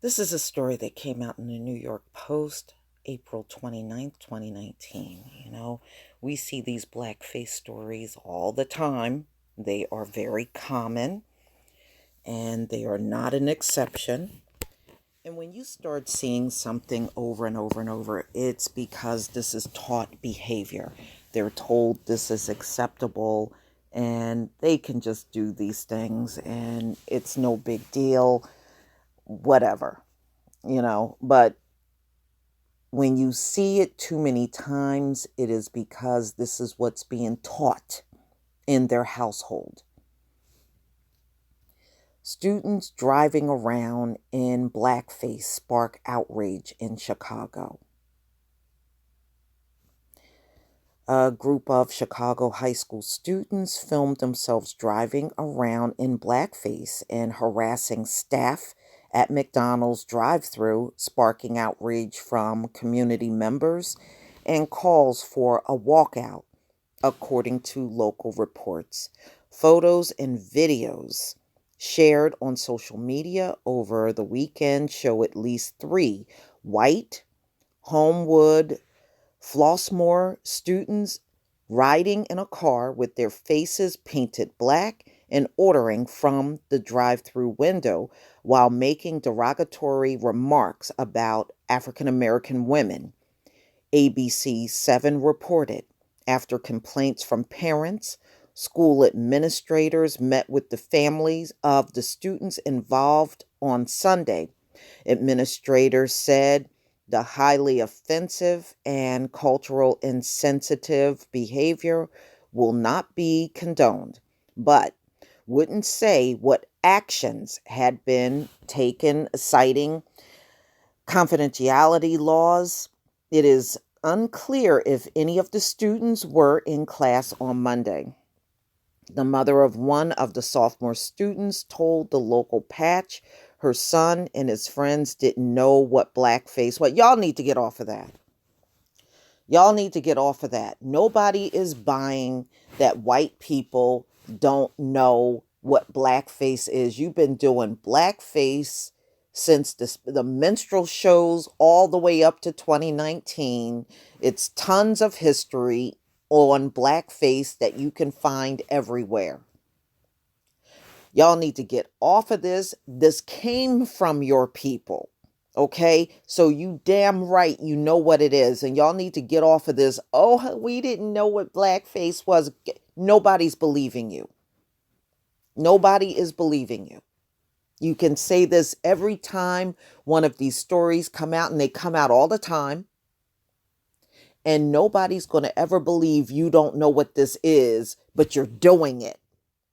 This is a story that came out in the New York Post, April 29th, 2019. We see these blackface stories all the time. They are very common and they are not an exception. And when you start seeing something over and over and over, it's because this is taught behavior. They're told this is acceptable and they can just do these things and it's no big deal, whatever. But when you see it too many times, it is because this is what's being taught in their household. Students driving around in blackface spark outrage in Chicago. A group of Chicago high school students filmed themselves driving around in blackface and harassing staff at McDonald's drive-thru, sparking outrage from community members and calls for a walkout, according to local reports. Photos and videos shared on social media over the weekend show at least three white, Homewood, Flossmoor students riding in a car with their faces painted black and ordering from the drive-through window while making derogatory remarks about African American women. ABC 7 reported after complaints from parents, school administrators met with the families of the students involved on Sunday. Administrators said the highly offensive and cultural insensitive behavior will not be condoned, but wouldn't say what actions had been taken, citing confidentiality laws. It is unclear if any of the students were in class on Monday. The mother of one of the sophomore students told the local Patch her son and his friends didn't know what blackface was. Y'all need to get off of that. Y'all need to get off of that. Nobody is buying that white people don't know what blackface is. You've been doing blackface since the minstrel shows all the way up to 2019. It's tons of history on blackface that you can find everywhere. Y'all need to get off of this. This came from your people. Okay? So you damn right you know what it is. And y'all need to get off of this. Oh, we didn't know what blackface was. Nobody's believing you. Nobody is believing you. You can say this every time one of these stories come out, and they come out all the time. And nobody's going to ever believe you don't know what this is, but you're doing it.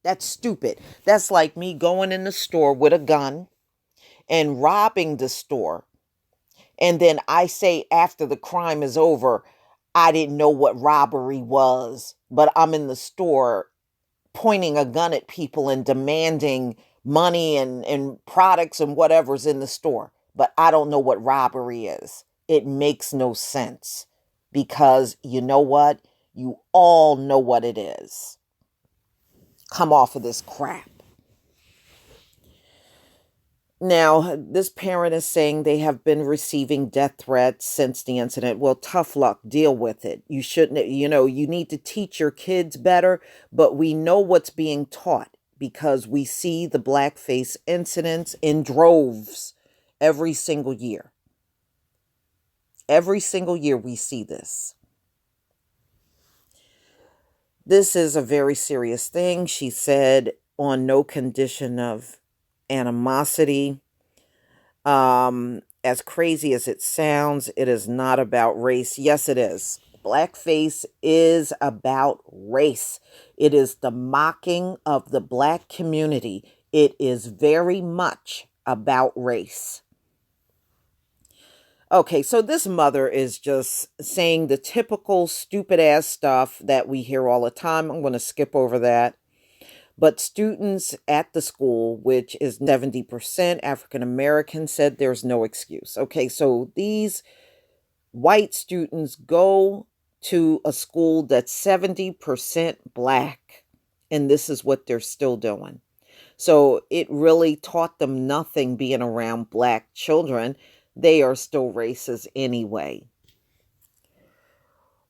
That's stupid. That's like me going in the store with a gun and robbing the store. And then I say after the crime is over, I didn't know what robbery was, but I'm in the store pointing a gun at people and demanding money and products and whatever's in the store. But I don't know what robbery is. It makes no sense because you know what? You all know what it is. Come off of this crap. Now, this parent is saying they have been receiving death threats since the incident. Well, tough luck. Deal with it. You shouldn't, you need to teach your kids better, but we know what's being taught because we see the blackface incidents in droves every single year. Every single year we see this. This is a very serious thing, she said, on no condition of animosity. As crazy as it sounds, it is not about race. Yes, it is. Blackface is about race. It is the mocking of the black community. It is very much about race. Okay, so this mother is just saying the typical stupid ass stuff that we hear all the time. I'm going to skip over that. But students at the school, which is 70% African American, said there's no excuse. Okay, so these white students go to a school that's 70% black, and this is what they're still doing. So it really taught them nothing being around black children. They are still racist anyway.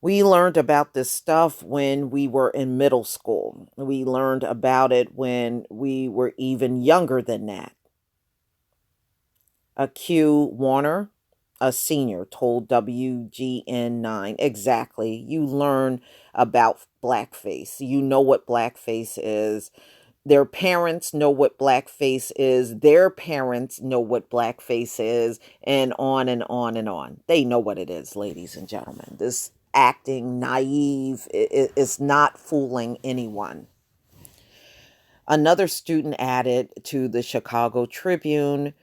We learned about this stuff when we were in middle school. We learned about it when we were even younger than that. A Q Warner, a senior, told WGN9 exactly. You learn about blackface. You know what blackface is. Their parents know what blackface is. Their parents know what blackface is, and on and on and on. They know what it is, ladies and gentlemen. This acting naive is not fooling anyone. Another student added to the Chicago Tribune,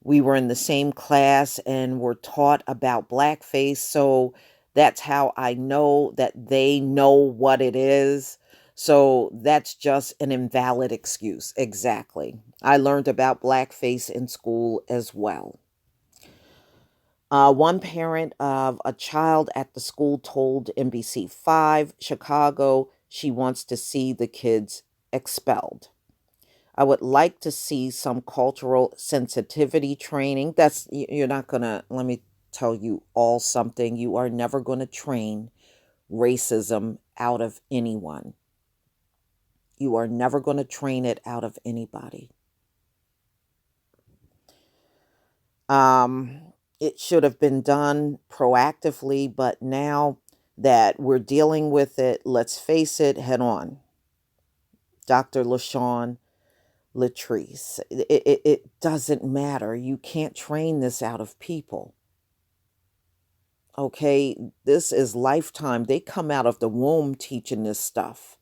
we were in the same class and were taught about blackface, so that's how I know that they know what it is. So that's just an invalid excuse. Exactly. I learned about blackface in school as well. One parent of a child at the school told NBC5 Chicago she wants to see the kids expelled. I would like to see some cultural sensitivity training. You're not going to, let me tell you all something. You are never going to train racism out of anyone. You are never going to train it out of anybody. It should have been done proactively, but now that we're dealing with it, let's face it head on. Dr. LaShawn Latrice. It doesn't matter. You can't train this out of people. Okay, this is lifetime. They come out of the womb teaching this stuff.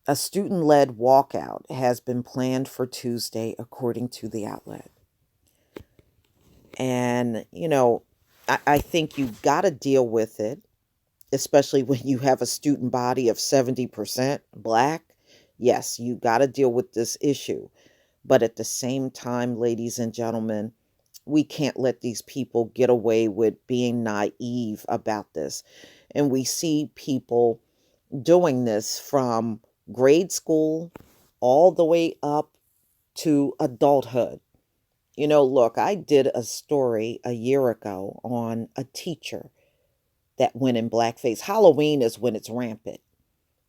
A student led walkout has been planned for Tuesday, according to the outlet. And, I think you've got to deal with it, especially when you have a student body of 70% black. Yes, you got to deal with this issue. But at the same time, ladies and gentlemen, we can't let these people get away with being naive about this. And we see people doing this from grade school all the way up to adulthood. Look, I did a story a year ago on a teacher that went in blackface. Halloween is when it's rampant.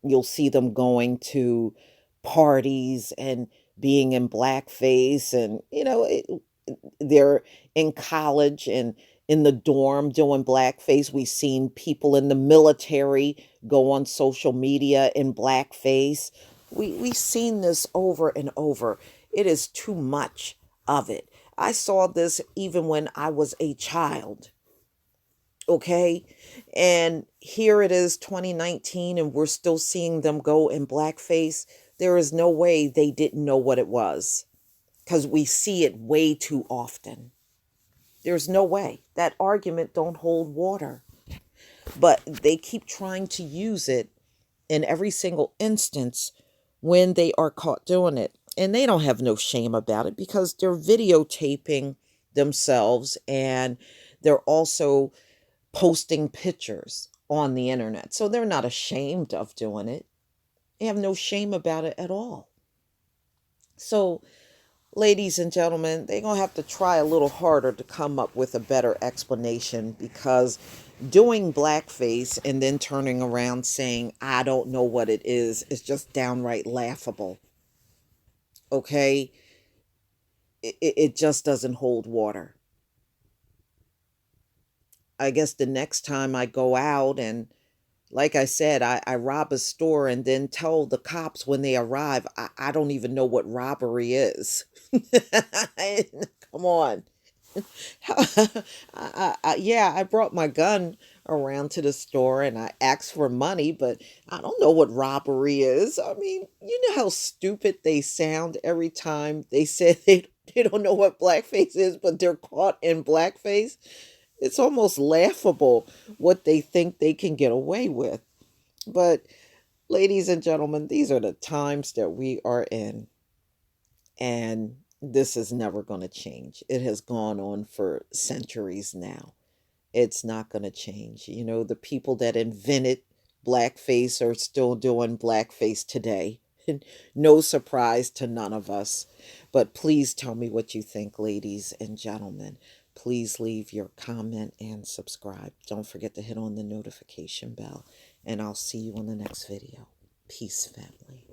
You'll see them going to parties and being in blackface, and they're in college and in the dorm doing blackface. We've seen people in the military go on social media in blackface. We've seen this over and over. It is too much of it. I saw this even when I was a child. Okay. And here it is 2019 and we're still seeing them go in blackface. There is no way they didn't know what it was, because we see it way too often. There's no way. That argument don't hold water. But they keep trying to use it in every single instance when they are caught doing it. And they don't have no shame about it because they're videotaping themselves, and they're also posting pictures on the internet. So they're not ashamed of doing it. They have no shame about it at all. So, ladies and gentlemen, they're going to have to try a little harder to come up with a better explanation, because doing blackface and then turning around saying, I don't know what it is just downright laughable. Okay? It just doesn't hold water. I guess the next time I go out and, like I said, I rob a store and then tell the cops when they arrive, I don't even know what robbery is. Come on. Yeah, I brought my gun around to the store and I asked for money, but I don't know what robbery is. I mean, you know how stupid they sound every time they say they don't know what blackface is, but they're caught in blackface. It's almost laughable what they think they can get away with. But, ladies and gentlemen, these are the times that we are in. And this is never going to change. It has gone on for centuries now. It's not going to change. The people that invented blackface are still doing blackface today. no surprise to none of us. But please tell me what you think, ladies and gentlemen. Please leave your comment and subscribe. Don't forget to hit on the notification bell. And I'll see you on the next video. Peace, family.